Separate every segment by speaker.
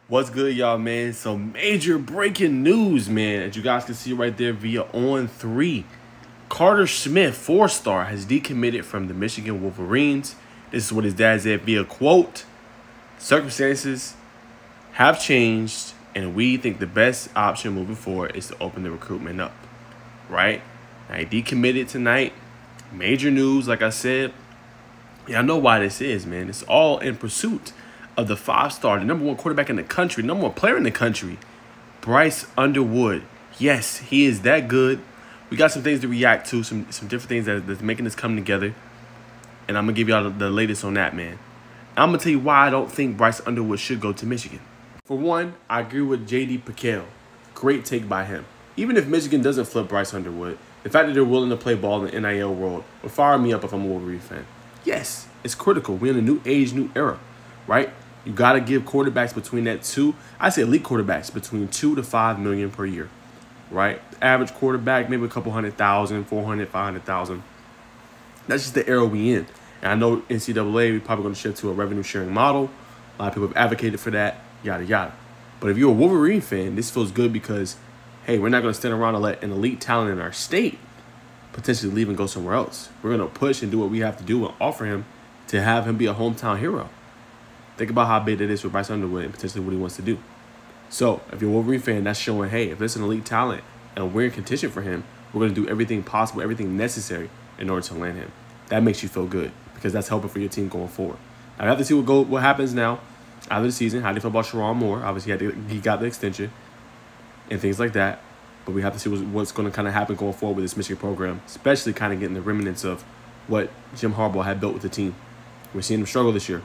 Speaker 1: What's good, y'all, man? So major breaking news, man. As you guys can see right there via On 3. Carter Smith, 4-star, has decommitted from the Michigan Wolverines. This is what his dad said via quote. Circumstances have changed, and we think the best option moving forward is to open the recruitment up. Right? Now, he decommitted tonight. Major news, like I said. Yeah, I know why this is, man. It's all in pursuit of the 5-star, the number 1 quarterback in the country, number 1 player in the country, Bryce Underwood. Yes, he is that good. We got some things to react to, some different things that's making this come together. And I'm going to give y'all the latest on that, man. I'm going to tell you why I don't think Bryce Underwood should go to Michigan. For one, I agree with J.D. Piquel. Great take by him. Even if Michigan doesn't flip Bryce Underwood, the fact that they're willing to play ball in the NIL world would fire me up if I'm a Wolverine fan. Yes, it's critical. We're in a new age, new era, right? You got to give quarterbacks between that elite quarterbacks between $2 to $5 million per year, right? Average quarterback, maybe a couple 100,000, 400, 500,000. That's just the era we in. And I know NCAA, we're probably going to shift to a revenue sharing model. A lot of people have advocated for that, yada, yada. But if you're a Wolverine fan, this feels good because, hey, we're not going to stand around and let an elite talent in our state potentially leave and go somewhere else. We're going to push and do what we have to do and offer him to have him be a hometown hero. Think about how big it is for Bryce Underwood and potentially what he wants to do. So, if you're a Wolverine fan, that's showing, hey, if there's an elite talent and we're in contention for him, we're going to do everything possible, everything necessary in order to land him. That makes you feel good because that's helping for your team going forward. Now, we have to see what happens now out of the season. How do you feel about Sharon Moore? Obviously, he got the extension and things like that. But we have to see what's going to kind of happen going forward with this Michigan program, especially kind of getting the remnants of what Jim Harbaugh had built with the team. We're seeing them struggle this year.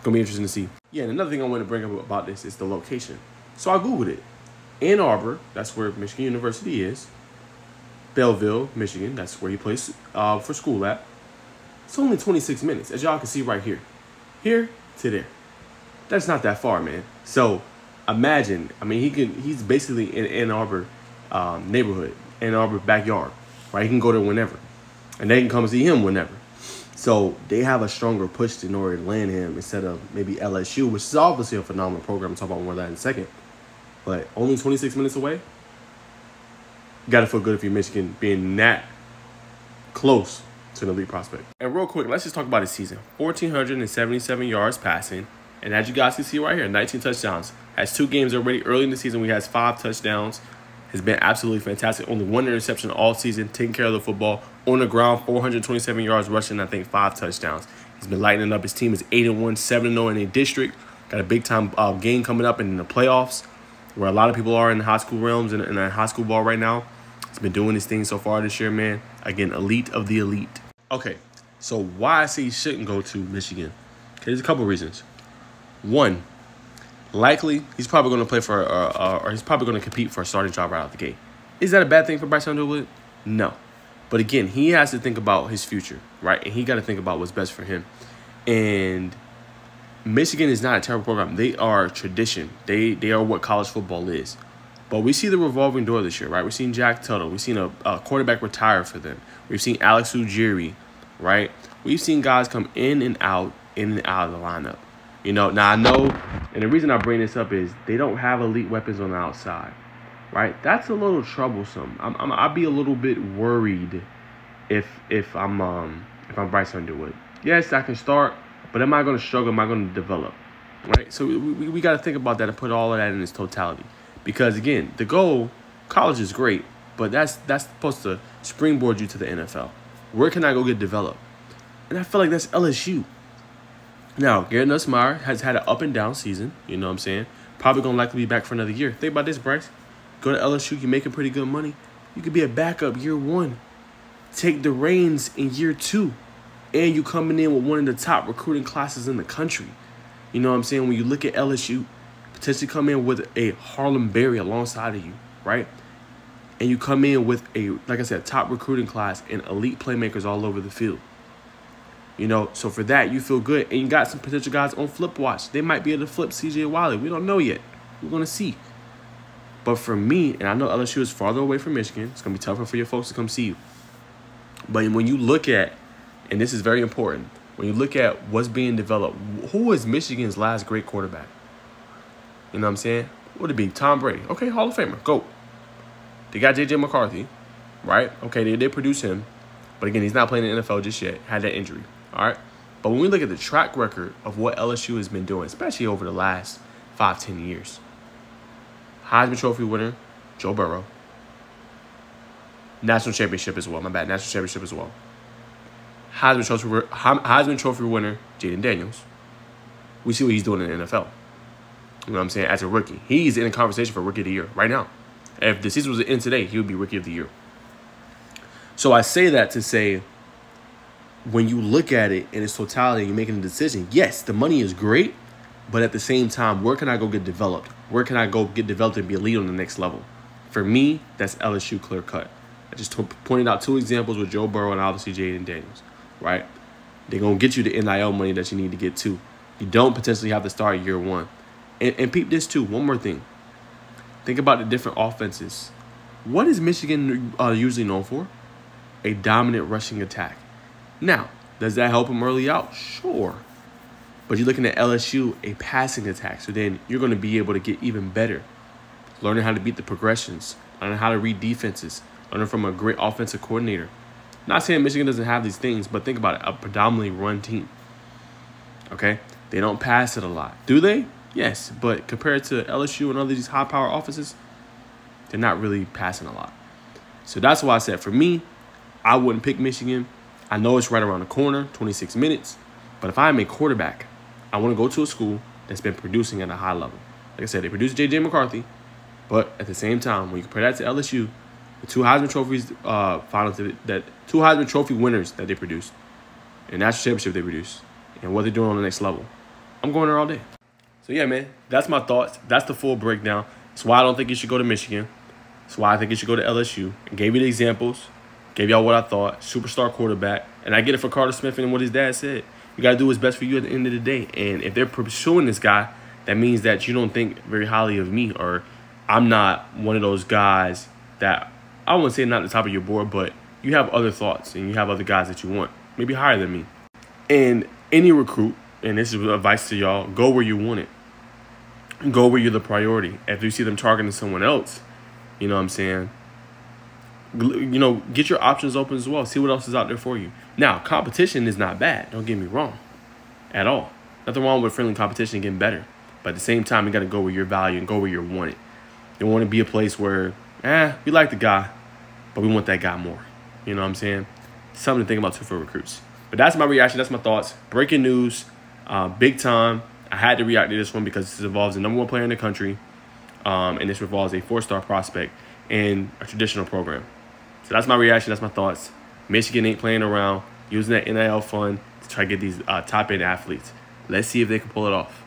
Speaker 1: Gonna be interesting to see. Yeah, and another thing I want to bring up about this is the location. So I Googled it. Ann Arbor, that's where Michigan University is. Belleville, Michigan, that's where he plays for school at. It's only 26 minutes, as y'all can see right here. Here to there. That's not that far, man. So imagine, he's basically in Ann Arbor neighborhood, Ann Arbor backyard, right? He can go there whenever. And they can come see him whenever. So they have a stronger push in order to land him instead of maybe LSU, which is obviously a phenomenal program. I'll talk about more of that in a second. But only 26 minutes away. You got to feel good if you're Michigan being that close to an elite prospect. And real quick, let's just talk about his season. 1,477 yards passing. And as you guys can see right here, 19 touchdowns. Has 2 games already early in the season. We has 5 touchdowns. Has been absolutely fantastic. Only 1 interception all season, taking care of the football. On the ground, 427 yards rushing, I think 5 touchdowns. He's been lighting up. His team is 8-1, 7-0 in a district. Got a big-time game coming up in the playoffs, where a lot of people are in the high school realms and in high school ball right now. He's been doing his thing so far this year, man. Again, elite of the elite. Okay, so why I say he shouldn't go to Michigan? Okay, there's a couple reasons. One, likely, he's probably going to play for, or he's probably going to compete for a starting job right out the gate. Is that a bad thing for Bryce Underwood? No. But again, he has to think about his future, right? And he got to think about what's best for him. And Michigan is not a terrible program. They are tradition. They are what college football is. But we see the revolving door this year, right? We've seen Jack Tuttle. We've seen a quarterback retire for them. We've seen Alex Ujiri, right? We've seen guys come in and out of the lineup. You know, now I know, and the reason I bring this up is they don't have elite weapons on the outside, right? That's a little troublesome. I'd be a little bit worried if I'm Bryce Underwood. Yes, I can start, but am I going to struggle? Am I going to develop, right? So we got to think about that and put all of that in its totality, because again, the goal, college is great, but that's supposed to springboard you to the NFL. Where can I go get developed? And I feel like that's LSU. Now, Garrett Nussmeier has had an up and down season. You know what I'm saying? Probably going to likely be back for another year. Think about this, Bryce. Go to LSU, you're making pretty good money. You could be a backup year 1. Take the reins in year 2. And you coming in with one of the top recruiting classes in the country. You know what I'm saying? When you look at LSU, potentially come in with a Harlem Berry alongside of you, right? And you come in with a, like I said, top recruiting class and elite playmakers all over the field. You know, so for that, you feel good. And you got some potential guys on flip watch. They might be able to flip C.J. Wiley. We don't know yet. We're going to see. But for me, and I know LSU is farther away from Michigan. It's going to be tougher for your folks to come see you. But when you look at, and this is very important, when you look at what's being developed, who is Michigan's last great quarterback? You know what I'm saying? What would it be? Tom Brady. Okay, Hall of Famer. GOAT. They got J.J. McCarthy, right? Okay, they did produce him. But again, he's not playing in the NFL just yet. Had that injury, all right? But when we look at the track record of what LSU has been doing, especially over the last 5-10 years, Heisman Trophy winner, Joe Burrow. National championship as well. My bad. National championship as well. Heisman Trophy winner, Jaden Daniels. We see what he's doing in the NFL. You know what I'm saying? As a rookie. He's in a conversation for Rookie of the Year right now. If the season was to end today, he would be Rookie of the Year. So I say that to say, when you look at it in its totality, you're making a decision. Yes, the money is great, but at the same time, where can I go get developed? Where can I go get developed and be a lead on the next level? For me, that's LSU clear cut. I just pointed out 2 examples with Joe Burrow and obviously Jaden Daniels, right? They're going to get you the NIL money that you need to get to. You don't potentially have to start year 1. And peep this too, one more thing. Think about the different offenses. What is Michigan usually known for? A dominant rushing attack. Now, does that help them early out? Sure. But you're looking at LSU, a passing attack. So then you're going to be able to get even better. Learning how to beat the progressions. Learning how to read defenses. Learning from a great offensive coordinator. Not saying Michigan doesn't have these things, but think about it. A predominantly run team. Okay? They don't pass it a lot. Do they? Yes. But compared to LSU and other these high-power offenses, they're not really passing a lot. So that's why I said, for me, I wouldn't pick Michigan. I know it's right around the corner, 26 minutes. But if I'm a quarterback, I want to go to a school that's been producing at a high level. Like I said, they produced J.J. McCarthy. But at the same time, when you compare that to LSU, the 2 Heisman Trophies 2 Heisman Trophy winners that they produced, and national championship they produced, and what they're doing on the next level, I'm going there all day. So yeah, man, that's my thoughts. That's the full breakdown. That's why I don't think you should go to Michigan. That's why I think you should go to LSU. I gave you the examples. Gave y'all what I thought. Superstar quarterback. And I get it for Carter Smith and what his dad said. You got to do what's best for you at the end of the day. And if they're pursuing this guy, that means that you don't think very highly of me, or I'm not one of those guys that, I wouldn't say not at the top of your board, but you have other thoughts and you have other guys that you want, maybe higher than me. And any recruit, and this is advice to y'all, go where you want it. Go where you're the priority. If you see them targeting someone else, you know what I'm saying? You know, get your options open as well. See what else is out there for you. Now, competition is not bad. Don't get me wrong at all. Nothing wrong with friendly competition and getting better. But at the same time, you got to go where you're valued and go where you're wanted. You want to be a place where, we like the guy, but we want that guy more. You know what I'm saying? Something to think about too for recruits. But that's my reaction. That's my thoughts. Breaking news. Big time. I had to react to this one because this involves the #1 player in the country. And this involves a 4-star prospect in a traditional program. So that's my reaction. That's my thoughts. Michigan ain't playing around, using that NIL fund to try to get these top-end athletes. Let's see if they can pull it off.